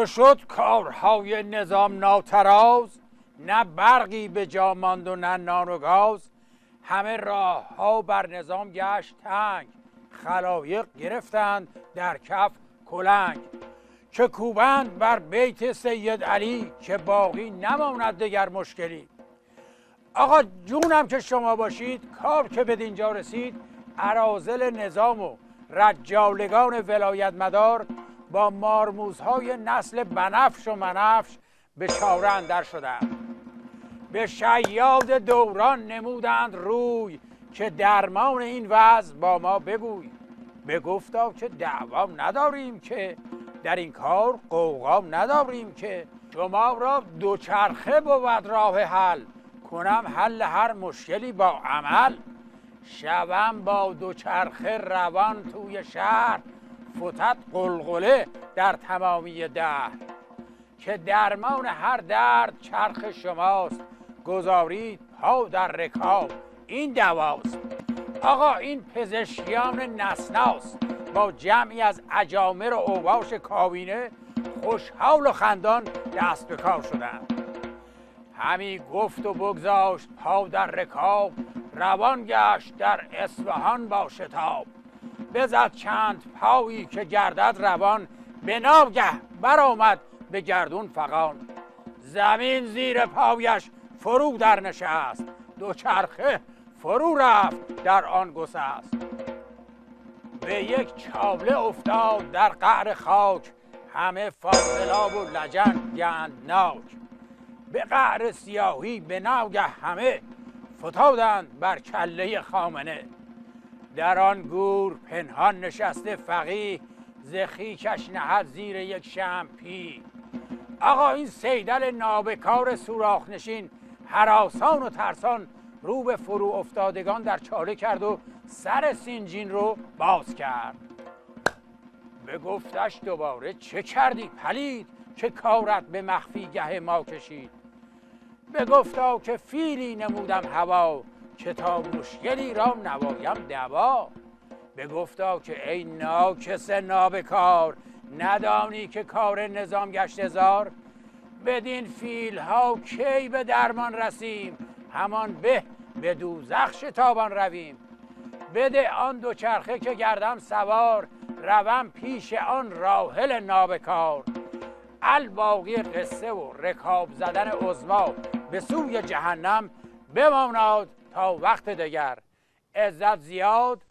چو شد کارهای نظام ناتراز، نه برقی به جا ماند و نه نان و گاز. همه راه ها بر نظام گشت تنگ، خلایق گرفتند در کف کلنگ. که کوبند بر بیت سید علی، که باقی نماند دگر مشکلی. آقا جونم که شما باشید، کار که به دینجا رسید، اراذل نظام و رجالگان ولایت مدار با مارموزهای نسل بنفش و منفش به چاره اندر شدند. به شیاد دوران نمودند روی، که درمان این وضع با ما بگوی. بگفتا که دعوا نداریم که، در این کار غوغا نداریم که. شما را دوچرخه بود راه حل، کنم حل هر مشکلی با عمل. شوم با دوچرخه روان توی شهر، فتد قلقله در تمامی دهر. که درمان هر درد چرخ شماست، گذارید پا در رکاب این دواست. آقا این پزشکیان نسناس با جمعی از اجامر و اوباش کابینه خوشحال و خندان دست به کار شدند. همی گفت و بگذاشت پا در رکاب، روان گشت در اصفهان با شتاب. بزد چند پایی که گردد روان، به ناگه برآمد به گردون فغان. زمین زیر پایش فرو در نشست، دوچرخه فرو رفت در آن گسست. به یک چاله افتاد در قعر خاک، همه فاضلاب و لجن گندناک. به قعر سیاهی به ناگه همه، فتادند بر کله خامنه. در آن گور پنهان نشسته فقیه، ز خویشش نهد زیر یک شمع پیه. آقا این صیدل نابکار سوراخ نشین، هراسان و ترسان رو به فرو افتادگان در چاله کرد و سر سینجین رو باز کرد. بگفتش دوباره چه کردی پلید، که کارت به مخفی گه ما کشید. بگفتا که فیلی نمودم هوا، که تا مشکلی را نوایم دوا. بگفتا که ای ناکس نابکار، ندانی که کار نظام گشت هزار. بدین فیل ها کی به درمان رسیم، همان به دوزخ شتابان رویم. بده آن دوچرخه که گردم سوار، روم پیش آن راحل نابکار. الباقی قصه و رکاب زدن عظما به سوی جهنم بماناد تا وقت دگر. عزت زیاد